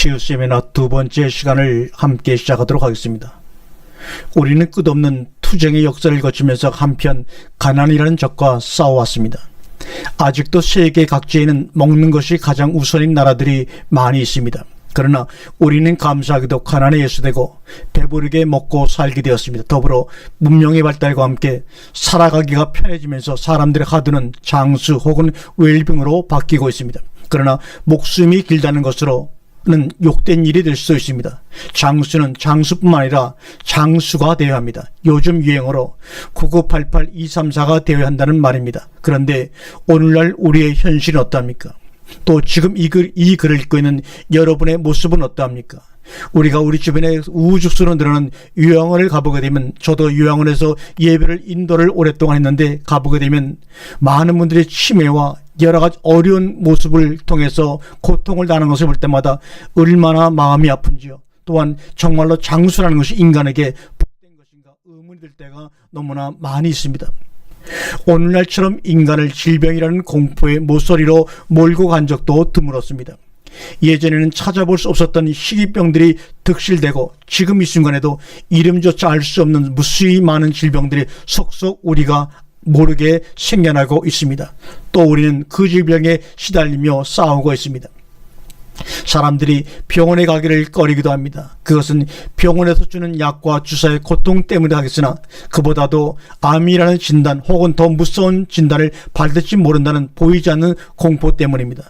치유 세미나 두 번째 시간을 함께 시작하도록 하겠습니다. 우리는 끝없는 투쟁의 역사를 거치면서 한편 가난이라는 적과 싸워왔습니다. 아직도 세계 각지에는 먹는 것이 가장 우선인 나라들이 많이 있습니다. 그러나 우리는 감사하게도 가난에 예수되고 배부르게 먹고 살게 되었습니다. 더불어 문명의 발달과 함께 살아가기가 편해지면서 사람들의 하두는 장수 혹은 웰빙으로 바뀌고 있습니다. 그러나 목숨이 길다는 것으로는 욕된 일이 될 수 있습니다. 장수는 장수뿐만 아니라 장수가 되어야 합니다. 요즘 유행어로 9988234가 되어야 한다는 말입니다. 그런데 오늘날 우리의 현실은 어떠합니까? 또 지금 이 글을 읽고 있는 여러분의 모습은 어떠합니까? 우리가 우리 주변에 우후죽순으로 늘어나는 요양원을 가보게 되면, 저도 요양원에서 예배를 인도를 오랫동안 했는데 가보게 되면 많은 분들의 치매와 여러 가지 어려운 모습을 통해서 고통을 당하는 것을 볼 때마다 얼마나 마음이 아픈지요. 또한 정말로 장수라는 것이 인간에게 복된 것인가 의문이 들 때가 너무나 많이 있습니다. 오늘날처럼 인간을 질병이라는 공포의 모서리로 몰고 간 적도 드물었습니다. 예전에는 찾아볼 수 없었던 희귀병들이 득실되고 지금 이 순간에도 이름조차 알 수 없는 무수히 많은 질병들이 속속 우리가 모르게 생겨나고 있습니다. 또 우리는 그 질병에 시달리며 싸우고 있습니다. 사람들이 병원에 가기를 꺼리기도 합니다. 그것은 병원에서 주는 약과 주사의 고통 때문에 하겠으나 그보다도 암이라는 진단 혹은 더 무서운 진단을 받을지 모른다는 보이지 않는 공포 때문입니다.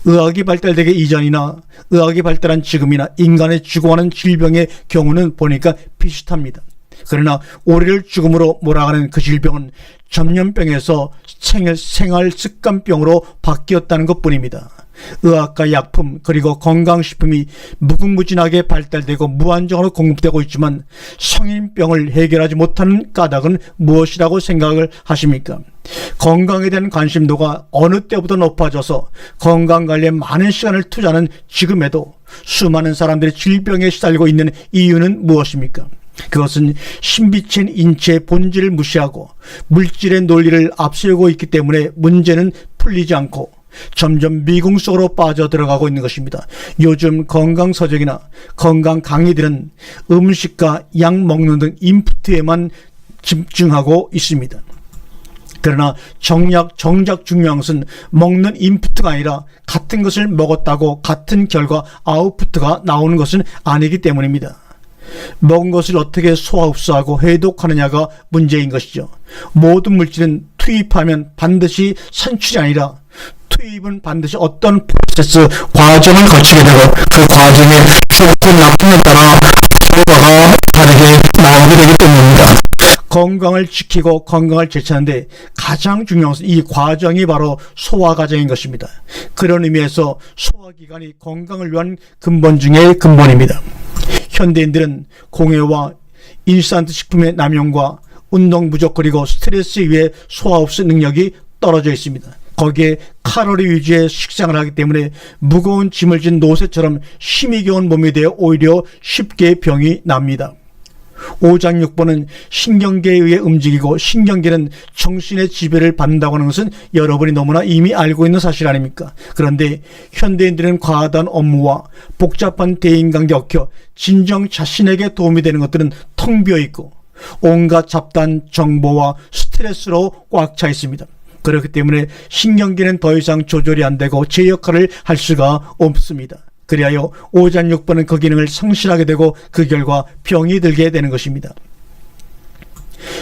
의학이 발달되기 이전이나 의학이 발달한 지금이나 인간의 죽어가는 질병의 경우는 보니까 비슷합니다. 그러나 우리를 죽음으로 몰아가는 그 질병은 전염병에서 생활습관병으로 바뀌었다는 것뿐입니다. 의학과 약품 그리고 건강식품이 무궁무진하게 발달되고 무한정으로 공급되고 있지만 성인병을 해결하지 못하는 까닭은 무엇이라고 생각을 하십니까? 건강에 대한 관심도가 어느 때보다 높아져서 건강관리에 많은 시간을 투자하는 지금에도 수많은 사람들이 질병에 시달리고 있는 이유는 무엇입니까? 그것은 신비친 인체의 본질을 무시하고 물질의 논리를 앞세우고 있기 때문에 문제는 풀리지 않고 점점 미궁 속으로 빠져들어가고 있는 것입니다. 요즘 건강서적이나 건강 강의들은 음식과 약 먹는 등 인풋에만 집중하고 있습니다. 그러나 정작 중요한 것은 먹는 인풋가 아니라 같은 것을 먹었다고 같은 결과 아웃풋가 나오는 것은 아니기 때문입니다. 먹은 것을 어떻게 소화 흡수하고 해독하느냐가 문제인 것이죠. 모든 물질은 투입하면 반드시 산출이 아니라 투입은 반드시 어떤 프로세스 과정을 거치게 되고 그 과정에 좋고 나쁨에 따라 결과가 다르게 나오게 되기 때문입니다. 건강을 지키고 건강을 되찾는데 가장 중요한 것은 이 과정이 바로 소화 과정인 것입니다. 그런 의미에서 소화기관이 건강을 위한 근본 중의 근본입니다. 현대인들은 공해와 인스턴트 식품의 남용과 운동 부족 그리고 스트레스 위에 소화 흡수 능력이 떨어져 있습니다. 거기에 칼로리 위주의 식상을 하기 때문에 무거운 짐을 진 노새처럼 힘이 겨운 몸이 되어 오히려 쉽게 병이 납니다. 오장육부는 신경계에 의해 움직이고 신경계는 정신의 지배를 받는다고 하는 것은 여러분이 너무나 이미 알고 있는 사실 아닙니까? 그런데 현대인들은 과다한 업무와 복잡한 대인관계 얽혀 진정 자신에게 도움이 되는 것들은 텅 비어 있고 온갖 잡다한 정보와 스트레스로 꽉 차 있습니다. 그렇기 때문에 신경계는 더 이상 조절이 안 되고 제 역할을 할 수가 없습니다. 그리하여 오장육부는 그 기능을 상실하게 되고 그 결과 병이 들게 되는 것입니다.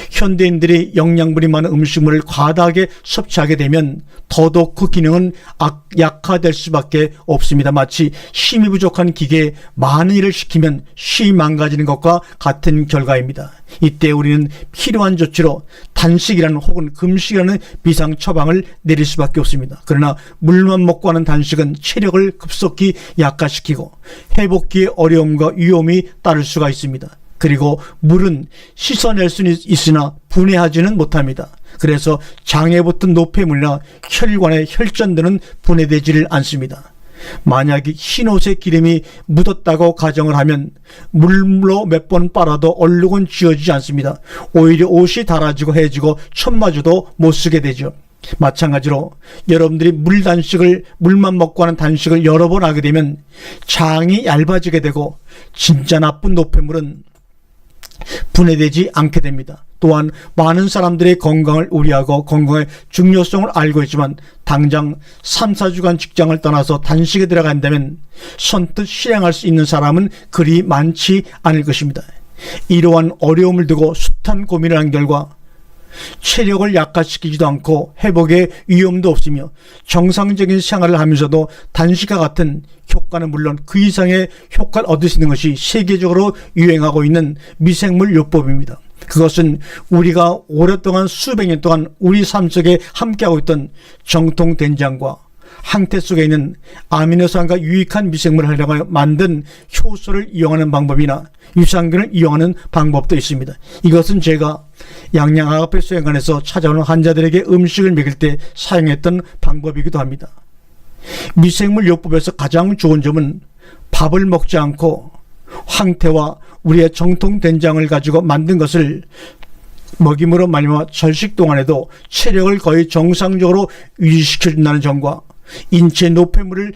현대인들이 영양분이 많은 음식물을 과다하게 섭취하게 되면 더더욱 그 기능은 약화될 수밖에 없습니다. 마치 힘이 부족한 기계에 많은 일을 시키면 쉬이 망가지는 것과 같은 결과입니다. 이때 우리는 필요한 조치로 단식이라는 혹은 금식이라는 비상 처방을 내릴 수밖에 없습니다. 그러나 물만 먹고 하는 단식은 체력을 급속히 약화시키고 회복기에 어려움과 위험이 따를 수가 있습니다. 그리고 물은 씻어낼 수는 있으나 분해하지는 못합니다. 그래서 장에 붙은 노폐물이나 혈관의 혈전 등은 분해되지를 않습니다. 만약에 흰옷에 기름이 묻었다고 가정을 하면 물로 몇 번 빨아도 얼룩은 지워지지 않습니다. 오히려 옷이 닳아지고 해지고 천마주도 못 쓰게 되죠. 마찬가지로 여러분들이 물만 먹고 하는 단식을 여러 번 하게 되면 장이 얇아지게 되고 진짜 나쁜 노폐물은 분해되지 않게 됩니다. 또한 많은 사람들의 건강을 우려하고 건강의 중요성을 알고 있지만 당장 3, 4주간 직장을 떠나서 단식에 들어간다면 선뜻 실행할 수 있는 사람은 그리 많지 않을 것입니다. 이러한 어려움을 두고 숱한 고민을 한 결과 체력을 약화시키지도 않고 회복의 위험도 없으며 정상적인 생활을 하면서도 단식과 같은 효과는 물론 그 이상의 효과를 얻을 수 있는 것이 세계적으로 유행하고 있는 미생물 요법입니다. 그것은 우리가 오랫동안 수백 년 동안 우리 삶 속에 함께하고 있던 정통 된장과 항태 속에 있는 아미노산과 유익한 미생물을 활용하여 만든 효소를 이용하는 방법이나 유산균을 이용하는 방법도 있습니다. 이것은 제가 양양아가페 수행관에서 찾아오는 환자들에게 음식을 먹일 때 사용했던 방법이기도 합니다. 미생물 요법에서 가장 좋은 점은 밥을 먹지 않고 황태와 우리의 정통 된장을 가지고 만든 것을 먹임으로 말미암아 절식 동안에도 체력을 거의 정상적으로 유지시켜준다는 점과 인체 노폐물을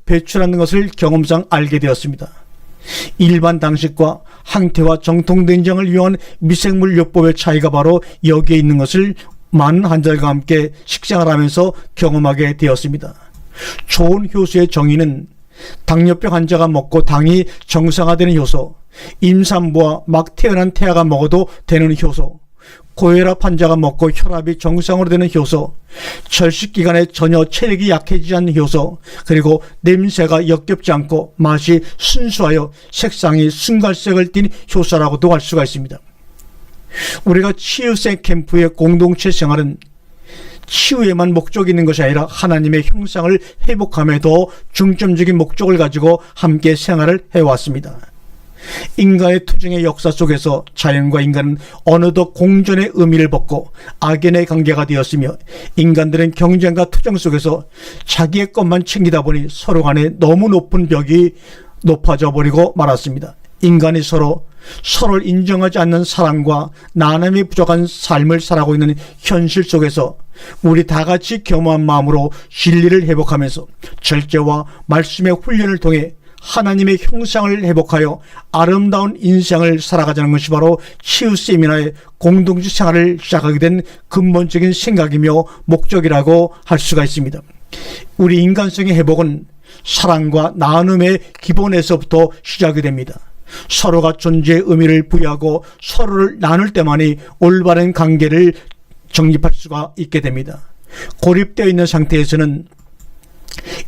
배출하는 것을 경험상 알게 되었습니다. 일반 단식과 항태와 정통 된장을 이용한 미생물 요법의 차이가 바로 여기에 있는 것을 많은 환자들과 함께 식생을 하면서 경험하게 되었습니다. 좋은 효소의 정의는 당뇨병 환자가 먹고 당이 정상화되는 효소, 임산부와 막 태어난 태아가 먹어도 되는 효소, 고혈압 환자가 먹고 혈압이 정상으로 되는 효소, 절식 기간에 전혀 체력이 약해지지 않는 효소, 그리고 냄새가 역겹지 않고 맛이 순수하여 색상이 순갈색을 띤 효소라고도 할 수가 있습니다. 우리가 치유생 캠프의 공동체 생활은 치유에만 목적이 있는 것이 아니라 하나님의 형상을 회복함에 더 중점적인 목적을 가지고 함께 생활을 해왔습니다. 인간의 투쟁의 역사 속에서 자연과 인간은 어느덧 공존의 의미를 벗고 악연의 관계가 되었으며 인간들은 경쟁과 투쟁 속에서 자기의 것만 챙기다 보니 서로 간에 너무 높은 벽이 높아져 버리고 말았습니다. 인간이 서로를 인정하지 않는 사랑과 나눔이 부족한 삶을 살아가고 있는 현실 속에서 우리 다 같이 겸허한 마음으로 진리를 회복하면서 절제와 말씀의 훈련을 통해 하나님의 형상을 회복하여 아름다운 인생을 살아가자는 것이 바로 치유 세미나의 공동체 생활을 시작하게 된 근본적인 생각이며 목적이라고 할 수가 있습니다. 우리 인간성의 회복은 사랑과 나눔의 기본에서부터 시작이 됩니다. 서로가 존재의 의미를 부여하고 서로를 나눌 때만이 올바른 관계를 정립할 수가 있게 됩니다. 고립되어 있는 상태에서는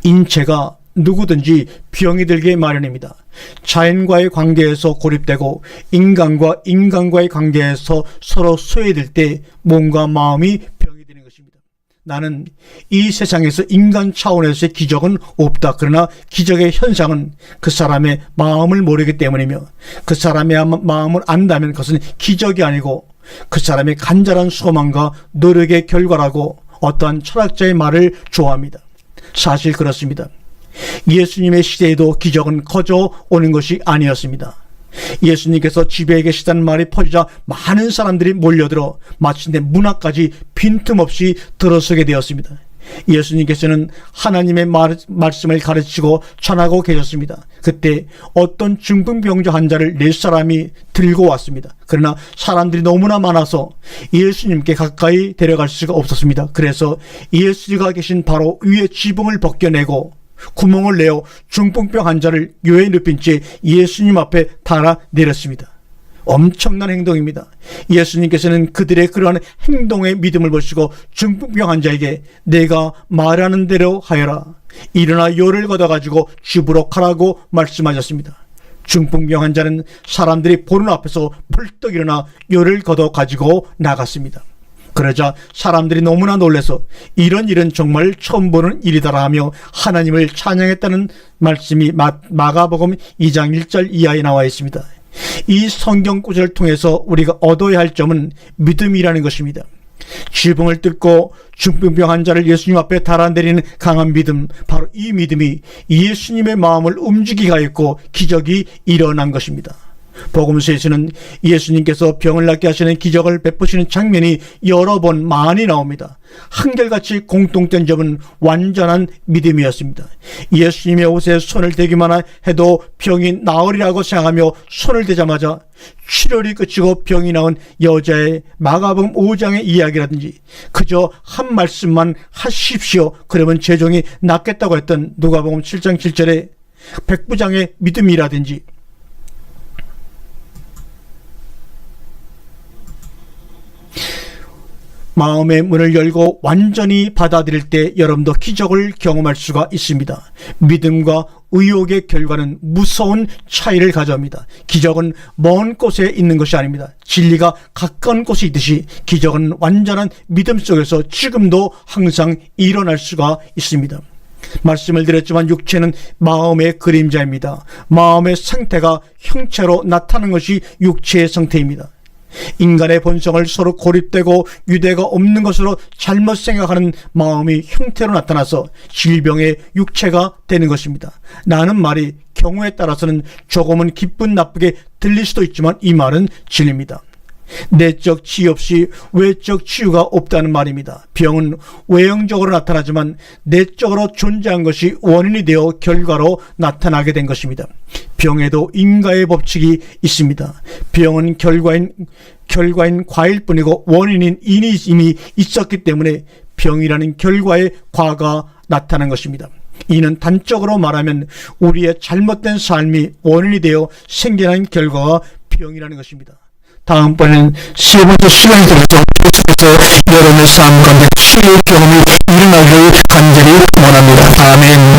인체가 누구든지 병이 들게 마련입니다. 자연과의 관계에서 고립되고 인간과 인간과의 관계에서 서로 소외될 때 몸과 마음이 병이 되는 것입니다. 나는 이 세상에서 인간 차원에서의 기적은 없다. 그러나 기적의 현상은 그 사람의 마음을 모르기 때문이며 그 사람의 마음을 안다면 그것은 기적이 아니고 그 사람의 간절한 소망과 노력의 결과라고 어떠한 철학자의 말을 좋아합니다. 사실 그렇습니다. 예수님의 시대에도 기적은 커져 오는 것이 아니었습니다. 예수님께서 집에 계시다는 말이 퍼지자 많은 사람들이 몰려들어 마침내 문 앞까지 빈틈없이 들어서게 되었습니다. 예수님께서는 하나님의 말씀을 가르치고 전하고 계셨습니다. 그때 어떤 중풍병자 환자를 4사람이 들고 왔습니다. 그러나 사람들이 너무나 많아서 예수님께 가까이 데려갈 수가 없었습니다. 그래서 예수가 계신 바로 위에 지붕을 벗겨내고 구멍을 내어 중풍병 환자를 묘에 눕힌 채 예수님 앞에 달아 내렸습니다. 엄청난 행동입니다. 예수님께서는 그들의 그러한 행동의 믿음을 보시고 중풍병 환자에게 내가 말하는 대로 하여라. 일어나 요를 걷어가지고 집으로 가라고 말씀하셨습니다. 중풍병 환자는 사람들이 보는 앞에서 벌떡 일어나 요를 걷어가지고 나갔습니다. 그러자 사람들이 너무나 놀라서 이런 일은 정말 처음 보는 일이다라 하며 하나님을 찬양했다는 말씀이 마가복음 2장 1절 이하에 나와 있습니다. 이 성경 구절을 통해서 우리가 얻어야 할 점은 믿음이라는 것입니다. 지붕을 뜯고 중풍병 환자를 예수님 앞에 달아내리는 강한 믿음, 바로 이 믿음이 예수님의 마음을 움직이게 하였고 기적이 일어난 것입니다. 복음서에서는 예수님께서 병을 낫게 하시는 기적을 베푸시는 장면이 여러 번 많이 나옵니다. 한결같이 공통된 점은 완전한 믿음이었습니다. 예수님의 옷에 손을 대기만 해도 병이 나으리라고 생각하며 손을 대자마자 출혈이 그치고 병이 나은 여자의 마가복음 5장의 이야기라든지 그저 한 말씀만 하십시오 그러면 제 종이 낫겠다고 했던 누가복음 7장 7절의 백부장의 믿음이라든지 마음의 문을 열고 완전히 받아들일 때 여러분도 기적을 경험할 수가 있습니다. 믿음과 의욕의 결과는 무서운 차이를 가져옵니다. 기적은 먼 곳에 있는 것이 아닙니다. 진리가 가까운 곳에 있듯이 기적은 완전한 믿음 속에서 지금도 항상 일어날 수가 있습니다. 말씀을 드렸지만 육체는 마음의 그림자입니다. 마음의 상태가 형체로 나타나는 것이 육체의 상태입니다. 인간의 본성을 서로 고립되고 유대가 없는 것으로 잘못 생각하는 마음이 형태로 나타나서 질병의 육체가 되는 것입니다. 라는 말이 경우에 따라서는 조금은 기쁜 나쁘게 들릴 수도 있지만 이 말은 진리입니다. 내적 치유 없이 외적 치유가 없다는 말입니다. 병은 외형적으로 나타나지만 내적으로 존재한 것이 원인이 되어 결과로 나타나게 된 것입니다. 병에도 인과의 법칙이 있습니다. 병은 결과인 과일뿐이고 원인인 인이 이미 있었기 때문에 병이라는 결과의 과가 나타난 것입니다. 이는 단적으로 말하면 우리의 잘못된 삶이 원인이 되어 생겨난 결과가 병이라는 것입니다. 다음번에는 세 번째 시간이 되어서 계속해서 여러분의 삶 가운데 치유의 경험이 일어나기를 간절히 원합니다. 아멘.